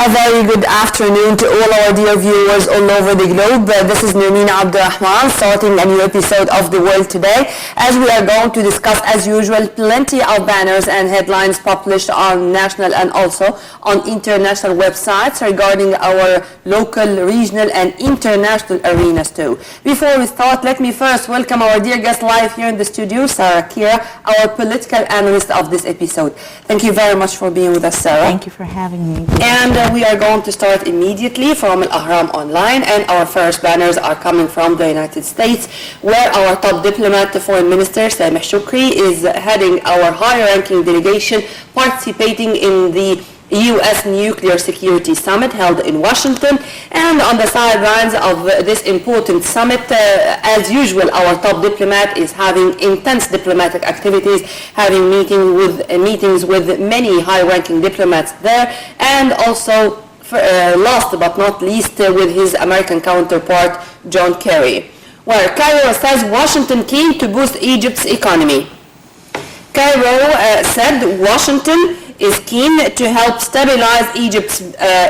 A very good afternoon to all our dear viewers all over the globe. This is Nermina Abdurrahman starting a new episode of The World Today, as we are going to discuss, as usual, plenty of banners and headlines published on national and also on international websites regarding our local, regional and international arenas too. Before we start, let me first welcome our dear guest live here in the studio, Sarah Kira, our political analyst of this episode. Thank you very much for being with us, Sarah. Thank you for having me. And we are going to start immediately from Al-Ahram Online, and our first banners are coming from the United States, where our top diplomat, the Foreign Minister, Sameh Shoukry, is heading our high-ranking delegation participating in the U.S. Nuclear Security Summit held in Washington. And on the sidelines of this important summit, as usual, our top diplomat is having intense diplomatic activities, having meetings with many high-ranking diplomats there, and also, last but not least, with his American counterpart, John Kerry, where Cairo says Washington keen to boost Egypt's economy. Cairo said Washington is keen to help stabilize Egypt's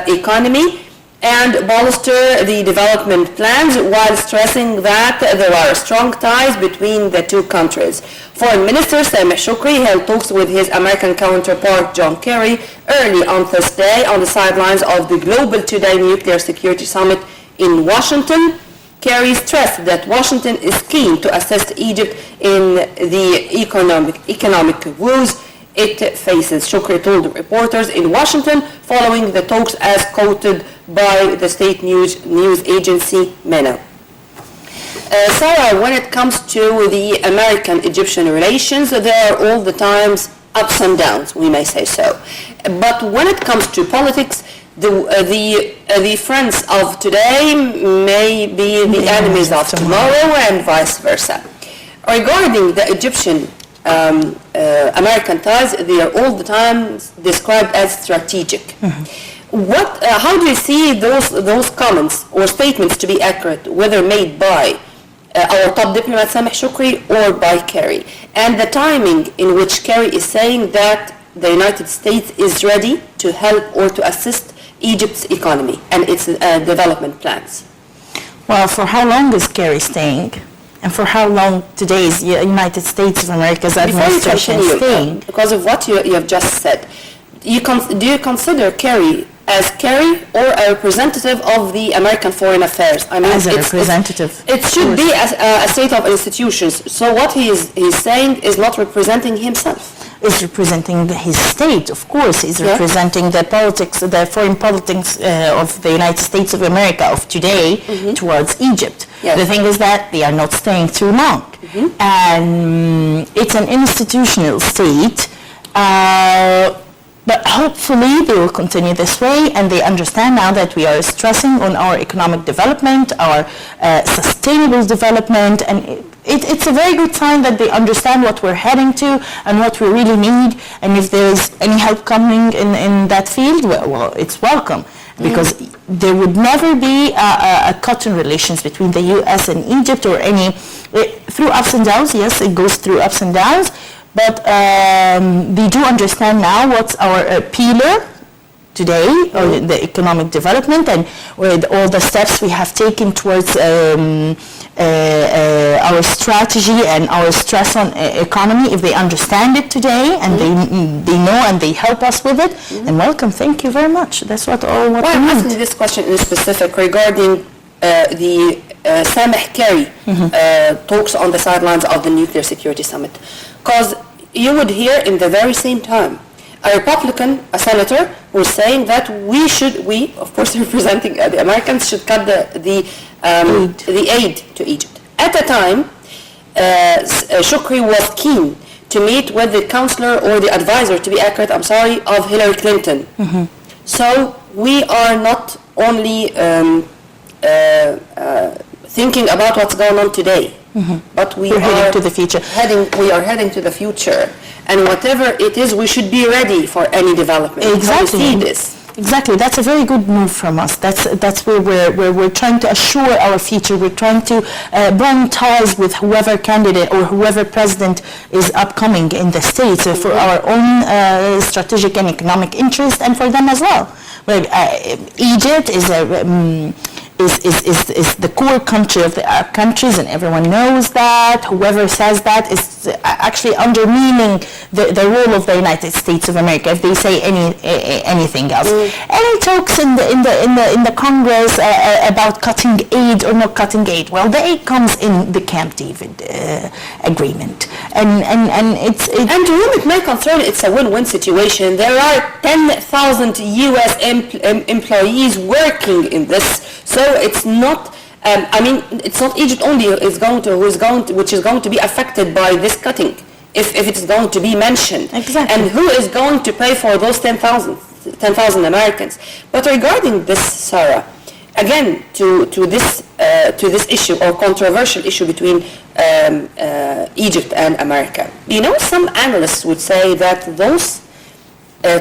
economy and bolster the development plans, while stressing that there are strong ties between the two countries. Foreign Minister Sameh Shoukry held talks with his American counterpart John Kerry early on Thursday on the sidelines of the Global Today Nuclear Security Summit in Washington. Kerry stressed that Washington is keen to assist Egypt in the economic woes it faces, Shoukry told reporters in Washington following the talks, as quoted by the state news agency MENA. Sarah, when it comes to the American-Egyptian relations, there are all the times ups and downs, we may say so. But when it comes to politics, the friends of today may be the enemies of tomorrow, and vice versa. Regarding the Egyptian American ties, they are all the time described as strategic. Mm-hmm. How do you see those comments or statements to be accurate, whether made by our top diplomat Sameh Shoukry or by Kerry, and the timing in which Kerry is saying that the United States is ready to help or to assist Egypt's economy and its development plans? Well, for how long is Kerry staying? And for how long today's United States of America's administration is staying? Because of what you have just said, do you consider Kerry as Kerry or a representative of the American Foreign Affairs? I mean, as a representative. It should be a state of institutions. So what he's saying is not representing himself. Is representing his state, of course. He's representing the politics, the foreign politics of the United States of America of today towards Egypt. Yes. The thing is that they are not staying too long. And it's an institutional state. But hopefully they will continue this way, and they understand now that we are stressing on our economic development, our sustainable development, and it's a very good sign that they understand what we're heading to and what we really need, and if there's any help coming in that field, well, it's welcome. Because there would never be a cut in relations between the U.S. and Egypt or through ups and downs. Yes, it goes through ups and downs. But they do understand now what's our pillar today, or the economic development, and with all the steps we have taken towards our strategy and our stress on economy. If they understand it today and they know and they help us with it, then welcome. Thank you very much. That's what we need. I'm asking this question in specific regarding the Sameh Kerry talks on the sidelines of the Nuclear Security Summit. Because you would hear in the very same time a Republican, a senator, who's saying that we, of course representing the Americans, should cut the aid to Egypt. At the time, Shoukry was keen to meet with the counselor or the advisor, to be accurate, of Hillary Clinton. So we are not only thinking about what's going on today, but we are heading to the future. We are heading to the future, and whatever it is, we should be ready for any development. Exactly. How do you see this? Exactly. That's a very good move from us. That's where we're trying to assure our future. We're trying to bond ties with whoever candidate or whoever president is upcoming in the States for our own strategic and economic interest, and for them as well. Well, Egypt is the core country of the Arab countries, and everyone knows that. Whoever says that is actually undermining the role of the United States of America if they say anything else. Any talks in the Congress about cutting aid or not cutting aid? Well, the aid comes in the Camp David agreement, and it's and to whom it may concern, it's a win-win situation. There are 10,000 U.S. employees working in this, so it's not. It's not Egypt only which is going to be affected by this cutting, if it's going to be mentioned. Exactly. And who is going to pay for those 10,000 Americans? But regarding this, Sarah, again, to this issue or controversial issue between Egypt and America, some analysts would say that those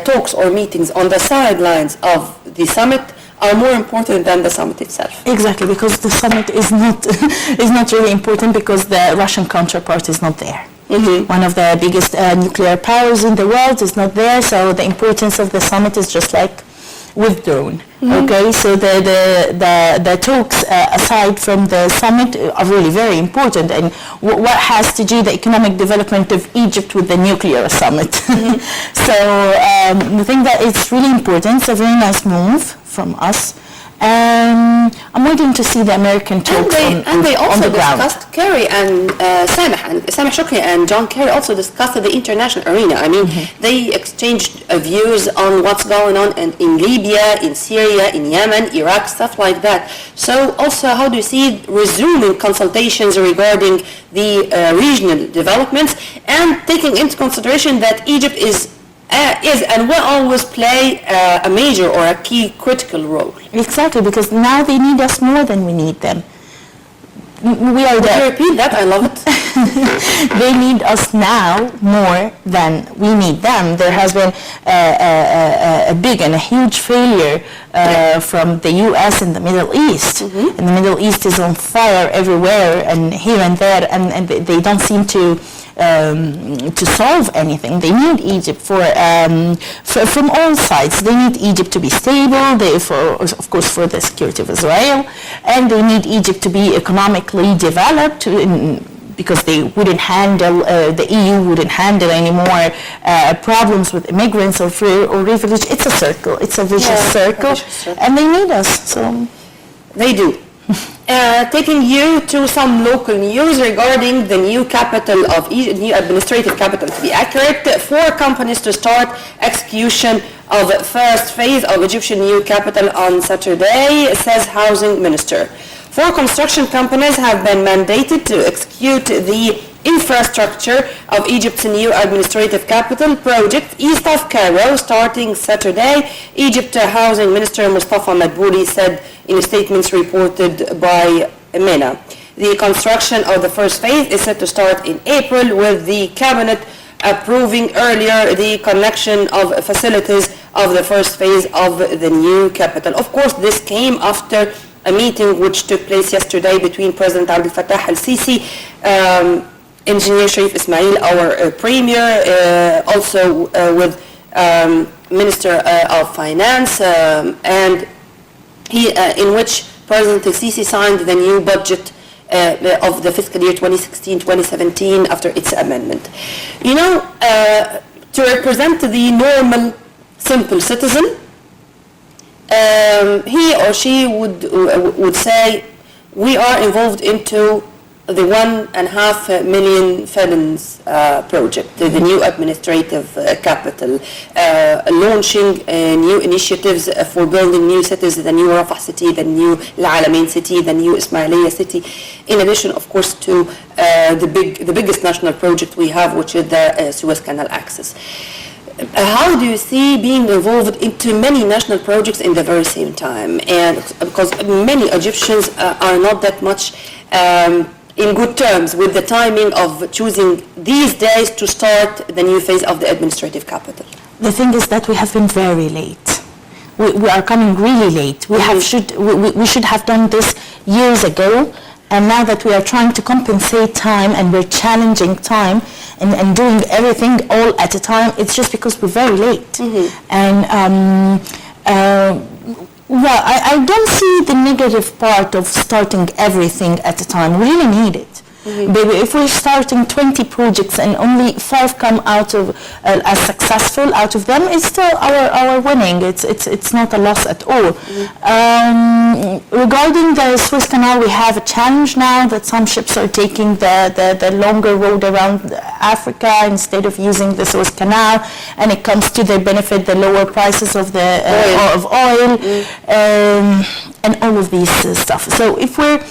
talks or meetings on the sidelines of the summit are more important than the summit itself. Exactly, because the summit is not really important because the Russian counterpart is not there. Mm-hmm. One of the biggest nuclear powers in the world is not there, so the importance of the summit is just like withdrawn. Mm-hmm. Okay, so the talks aside from the summit are really very important, and what has to do the economic development of Egypt with the nuclear summit? Mm-hmm. So I think that it's really important. It's a very nice move from us. I'm waiting to see the American talks and they also on the ground. discussed Kerry and Sameh Shukri and John Kerry also discussed the international arena. They exchanged views on what's going on in Libya, in Syria, in Yemen, Iraq, stuff like that. So also, how do you see resuming consultations regarding the regional developments, and taking into consideration that Egypt is and will always play a major or a key critical role. Exactly, because now they need us more than we need them. We are there. Can you repeat that? I love it. They need us now more than we need them. There has been a big and a huge failure from the U.S. in the Middle East. Mm-hmm. And the Middle East is on fire everywhere and here and there, and they don't seem to solve anything. They need Egypt from all sides. They need Egypt to be stable, of course for the security of Israel, and they need Egypt to be economically developed because they wouldn't handle, the EU wouldn't handle any more problems with immigrants or refugees. It's a circle. It's a vicious circle, and they need us. So they do. Taking you to some local news regarding the new capital of Egypt, new administrative capital to be accurate, 4 companies to start execution of first phase of Egyptian new capital on Saturday, says Housing Minister. 4 construction companies have been mandated to execute the infrastructure of Egypt's new administrative capital project east of Cairo starting Saturday, Egypt Housing Minister Mustafa Madbouli said in statements reported by MENA. The construction of the first phase is set to start in April, with the cabinet approving earlier the connection of facilities of the first phase of the new capital. Of course, this came after a meeting which took place yesterday between President Abdel Fattah al-Sisi, Engineer Sharif Ismail, our Premier, also with Minister of Finance, and in which President al-Sisi signed the new budget of the fiscal year 2016-2017 after its amendment. To represent the normal, simple citizen, he or she would say, we are involved into the 1.5 million felons project, the new administrative capital, launching new initiatives for building new cities, the new Rafah city, the new Alamiya city, the new Ismailiyah city, in addition, of course, to the biggest national project we have, which is the Suez Canal access. How do you see being involved into many national projects in the very same time? And because many Egyptians are not that much in good terms with the timing of choosing these days to start the new phase of the administrative capital. The thing is that we have been very late. We are coming really late. We should have done this years ago, and now that we are trying to compensate time and we're challenging time and doing everything all at a time, it's just because we're very late. Mm-hmm. And Well, I don't see the negative part of starting everything at a time. We really need it. Maybe if we're starting 20 projects and only 5 come out of as successful out of them, it's still our winning. It's not a loss at all. Regarding the Suez Canal, we have a challenge now that some ships are taking the longer road around Africa instead of using the Suez Canal, and it comes to their benefit, the lower prices of the oil, and all of these stuff. So if we're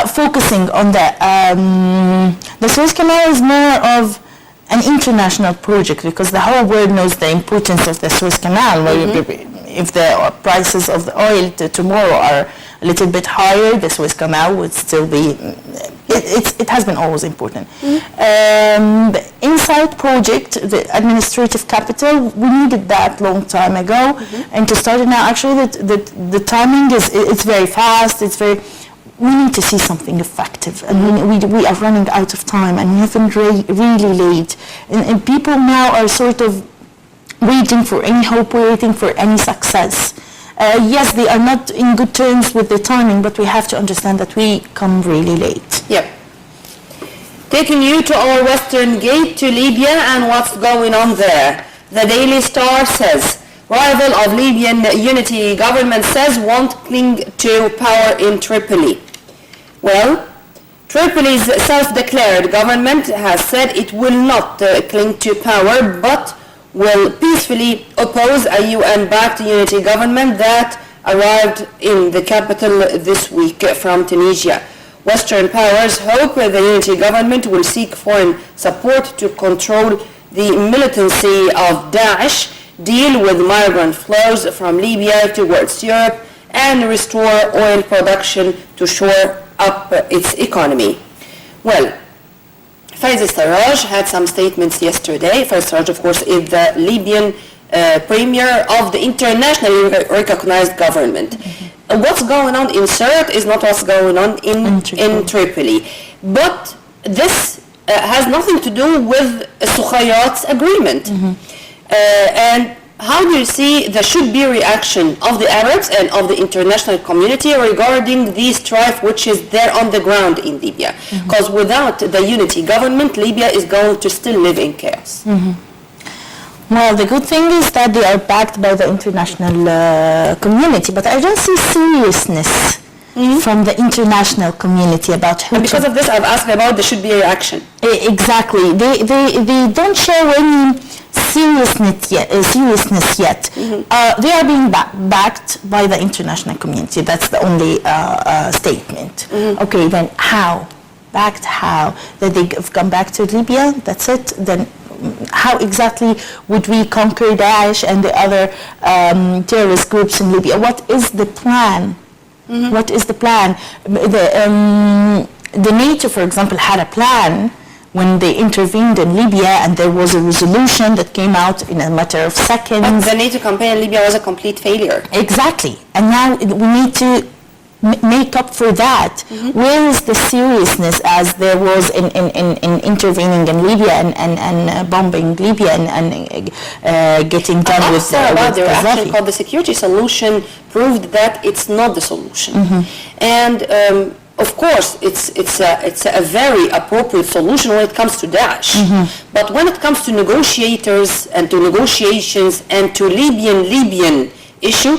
focusing on the Suez Canal is more of an international project because the whole world knows the importance of the Suez Canal. If the prices of the oil tomorrow are a little bit higher, the Suez Canal would still be, it has been always important. The Inside project, the administrative capital, we needed that long time ago, and to start it now, actually the timing it's very fast, we need to see something effective, and we are running out of time, and we haven't really late. And people now are sort of waiting for any hope, waiting for any success. Yes, they are not in good terms with the timing, but we have to understand that we come really late. Yep. Taking you to our western gate to Libya and what's going on there. The Daily Star says, rival of Libyan unity government says won't cling to power in Tripoli. Well, Tripoli's self-declared government has said it will not cling to power, but will peacefully oppose a UN-backed unity government that arrived in the capital this week from Tunisia. Western powers hope the unity government will seek foreign support to control the militancy of Daesh, deal with migrant flows from Libya towards Europe, and restore oil production to shore up its economy. Well, Faiz Sarraj had some statements yesterday. Faiz Sarraj, of course, is the Libyan premier of the internationally recognized government. What's going on in Sirte is not what's going on in Tripoli. But this has nothing to do with Sukhayat's agreement. And how do you see there should be reaction of the Arabs and of the international community regarding this strife which is there on the ground in Libya? Because without the unity government, Libya is going to still live in chaos. Well, the good thing is that they are backed by the international community, but I don't see seriousness from the international community about who. And because of this, I've asked about there should be a reaction. Exactly. They don't show any seriousness yet. They are being backed by the international community. That's the only statement. Okay, then how? Backed how? That they've come back to Libya? That's it? Then how exactly would we conquer Daesh and the other terrorist groups in Libya? What is the plan? What is the plan? The NATO, for example, had a plan when they intervened in Libya, and there was a resolution that came out in a matter of seconds. But the NATO campaign in Libya was a complete failure. Exactly. And now we need to make up for that. Where is the seriousness as there was in intervening in Libya and bombing Libya and getting done with the reaction called the security solution proved that it's not the solution. And of course, it's a very appropriate solution when it comes to Daesh. But when it comes to negotiators and to negotiations and to Libyan issue,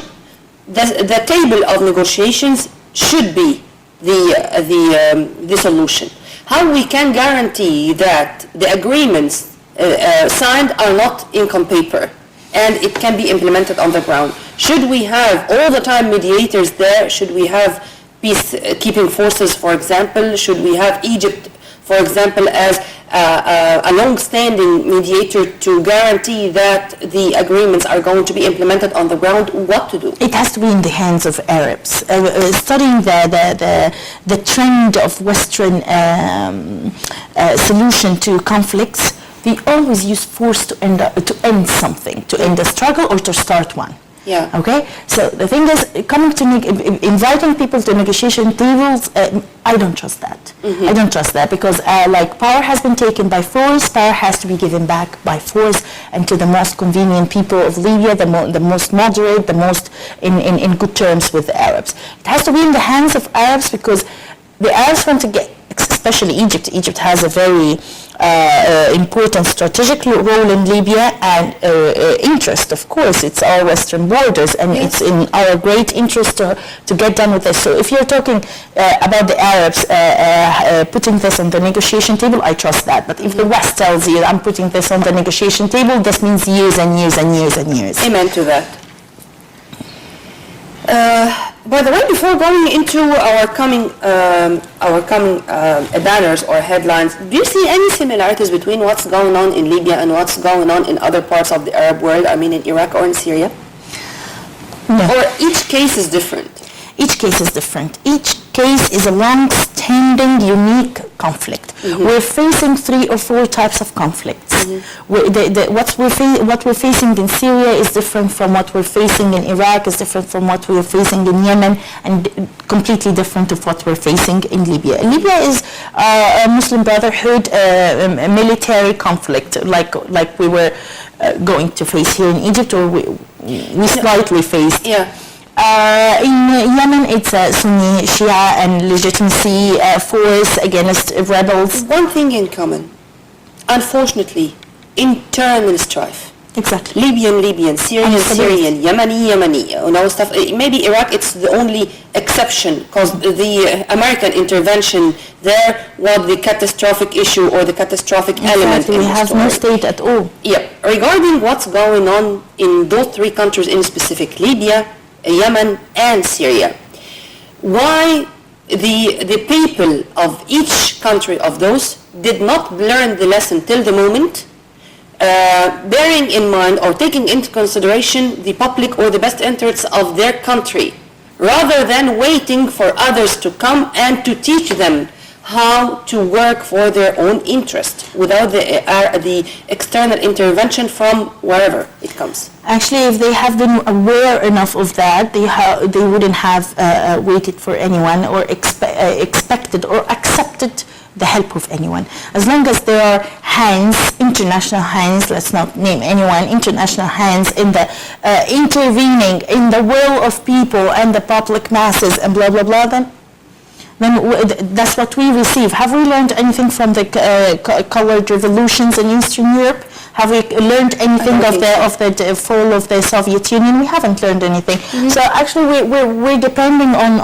the table of negotiations should be the solution. How we can guarantee that the agreements signed are not ink on paper and it can be implemented on the ground? Should we have all the time mediators there? Should we have peacekeeping forces, for example? Should we have Egypt, for example, as a long-standing mediator to guarantee that the agreements are going to be implemented on the ground? What to do? It has to be in the hands of Arabs. Studying the trend of Western solution to conflicts, they always use force to end something, to end a struggle or to start one. Yeah. Okay? So the thing is, inviting people to negotiation tables, I don't trust that. I don't trust that because like power has been taken by force, power has to be given back by force and to the most convenient people of Libya, the most moderate, the most in good terms with the Arabs. It has to be in the hands of Arabs because the Arabs want to get, especially Egypt. Egypt has a very important strategic role in Libya and interest, of course. It's our western borders and it's in our great interest to get done with this. So if you're talking about the Arabs putting this on the negotiation table, I trust that. But if the West tells you I'm putting this on the negotiation table, this means years and years and years and years. Amen to that. By the way, before going into our coming banners or headlines, do you see any similarities between what's going on in Libya and what's going on in other parts of the Arab world? I mean, in Iraq or in Syria? No. Or each case is different? Each case is different. Each case is a long-standing, unique conflict. We're facing 3 or 4 types of conflicts. What we're facing in Syria is different from what we're facing in Iraq, is different from what we're facing in Yemen, and completely different of what we're facing in Libya. Libya is a Muslim Brotherhood military conflict, like we were going to face here in Egypt, or we slightly faced. Yeah. In Yemen, it's a Sunni, Shia, and legitimacy force against rebels. One thing in common, unfortunately, internal strife. Exactly. Libyan, Syrian, Yemeni, stuff. Maybe Iraq, it's the only exception because the American intervention there was the catastrophic issue or the catastrophic element. We have no state at all. Yeah. Regarding what's going on in those 3 countries in specific, Libya, Yemen, and Syria, why the people of each country of those did not learn the lesson till the moment, bearing in mind or taking into consideration the public or the best interests of their country, rather than waiting for others to come and to teach them how to work for their own interest without the external intervention from wherever it comes. Actually, if they have been aware enough of that, they wouldn't have waited for anyone or expected or accepted the help of anyone. As long as there are hands, international hands, let's not name anyone, international hands in the intervening in the will of people and the public masses and blah, blah, blah, then that's what we receive. Have we learned anything from the colored revolutions in Eastern Europe? Have we learned anything of the fall of the Soviet Union? We haven't learned anything. So actually we're depending on...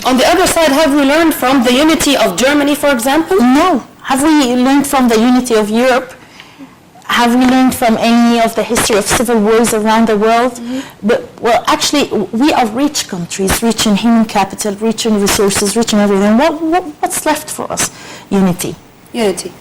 On the other side, have we learned from the unity of Germany, for example? No. Have we learned from the unity of Europe? Have we learned from any of the history of civil wars around the world? But, well, actually, we are rich countries, rich in human capital, rich in resources, rich in everything. What's left for us? Unity. Unity.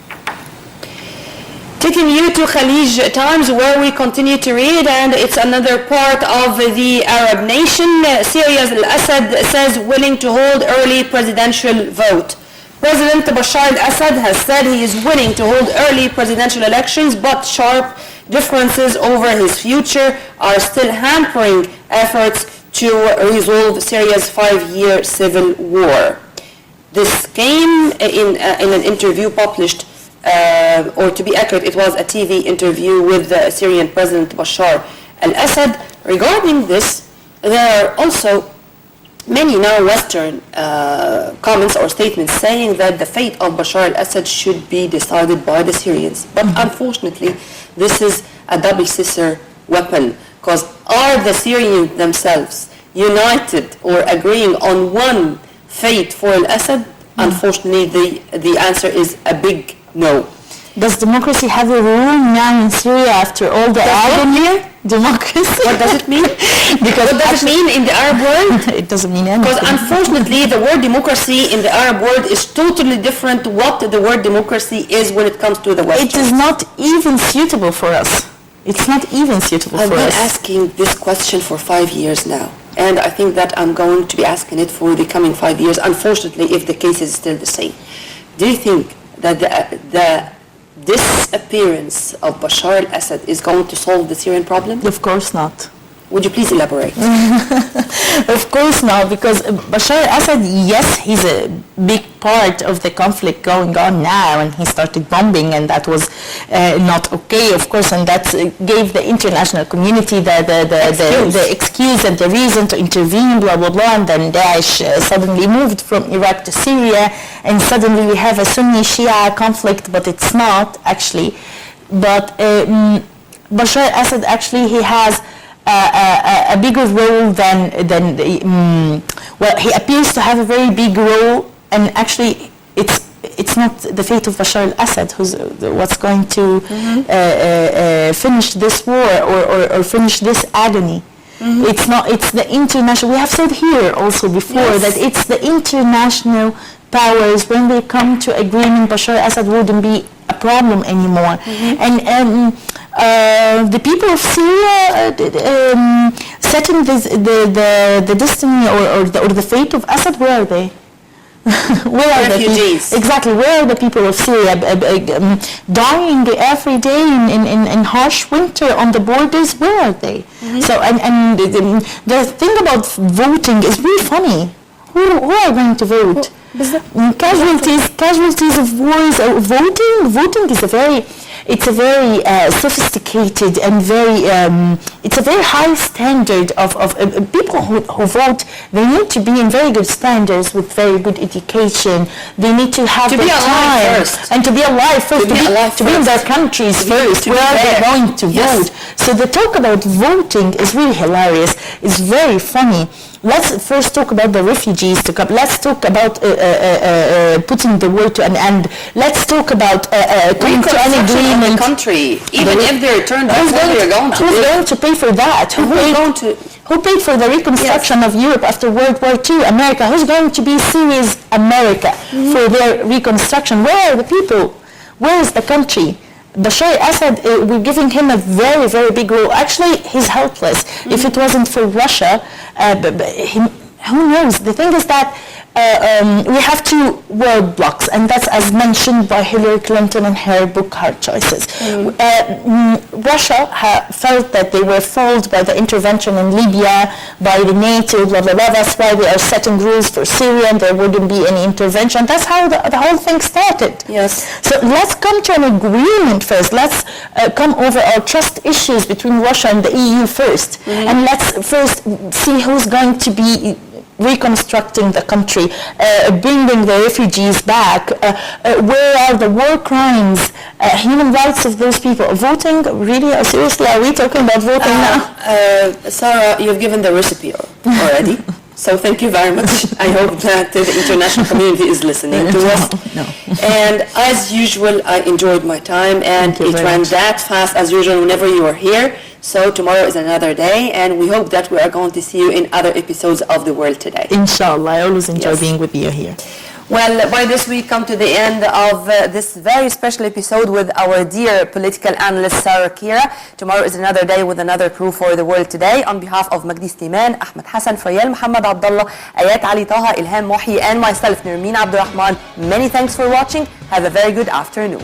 Taking you to Khalij Times, where we continue to read, and it's another part of the Arab nation. Syria's al-Assad says willing to hold early presidential vote. President Bashar al-Assad has said he is willing to hold early presidential elections, but sharp differences over his future are still hampering efforts to resolve Syria's 5-year civil war. This came in an interview published, or to be accurate, it was a TV interview with the Syrian President Bashar al-Assad. Regarding this, there are also many now Western comments or statements saying that the fate of Bashar al-Assad should be decided by the Syrians. But unfortunately, this is a double scissor weapon, because are the Syrians themselves united or agreeing on one fate for al-Assad? Unfortunately, the answer is a big no. Does democracy have a rule now in Syria after all the agony? Democracy. What does it mean? Because what does it mean in the Arab world? It doesn't mean anything. Because unfortunately, the word democracy in the Arab world is totally different what the word democracy is when it comes to the West. It is not even suitable for us. It's not even suitable for us. I've been asking this question for 5 years now. And I think that I'm going to be asking it for the coming 5 years, unfortunately, if the case is still the same. Do you think that the disappearance of Bashar al-Assad is going to solve the Syrian problem? Of course not. Would you please elaborate? Of course not, because Bashar al-Assad, yes, he's a big part of the conflict going on now, and he started bombing, and that was not okay, of course, and that gave the international community the excuse and the reason to intervene, blah, blah, blah, and then Daesh suddenly moved from Iraq to Syria, and suddenly we have a Sunni-Shia conflict, but it's not, actually. But Bashar al-Assad, actually, he has a bigger role than well, he appears to have a very big role, and actually it's not the fate of Bashar al-Assad who's what's going to finish this war or finish this agony. It's not, it's the international, we have said here also before that it's the international powers, when they come to agreement, Bashar al-Assad wouldn't be a problem anymore. And the people of Syria setting the destiny or the fate of Assad, where are they? Where are refugees? Exactly, where are the people of Syria dying every day in harsh winter on the borders? Where are they? So and the thing about voting is really funny. Who are going to vote? Casualties of wars. Voting is a very sophisticated and it's a very high standard of people who vote. They need to be in very good standards with very good education. They need to have the time first. And to be alive first, to be in their countries first, where are they going to vote. So the talk about voting is really hilarious. It's very funny. Let's first talk about the refugees to come. Let's talk about putting the war to an end. Let's talk about coming to an agreement. The country, even if they return, who's going to pay for that? Who paid for the reconstruction of Europe after World War II? America. Who's going to be Syria's America for their reconstruction? Where are the people? Where is the country? Bashar al-Assad, we're giving him a very, very big role. Actually, he's helpless. If it wasn't for Russia, who knows? The thing is that we have two world blocks, and that's as mentioned by Hillary Clinton in her book Hard Choices. Russia felt that they were fooled by the intervention in Libya, by the NATO, blah, blah, blah. That's why they are setting rules for Syria, and there wouldn't be any intervention. That's how the whole thing started. Yes. So let's come to an agreement first. Let's come over our trust issues between Russia and the EU first. And let's first see who's going to be reconstructing the country, bringing the refugees back, where are the war crimes, human rights of those people. Voting, really, seriously, are we talking about voting now? Sarah, you've given the recipe already, so thank you very much. I hope that the international community is listening to us. No. And as usual, I enjoyed my time, and it ran that fast as usual whenever you are here. So tomorrow is another day, and we hope that we are going to see you in other episodes of The World Today. Inshallah, I always enjoy being with you here. Well, by this we come to the end of this very special episode with our dear political analyst Sarah Kira. Tomorrow is another day with another crew for The World Today. On behalf of Magdi Sliman, Ahmed Hassan, Fayal Muhammad Abdullah, Ayat Ali Taha, Ilham Mohi, and myself, Nermeen Abdurrahman, many thanks for watching. Have a very good afternoon.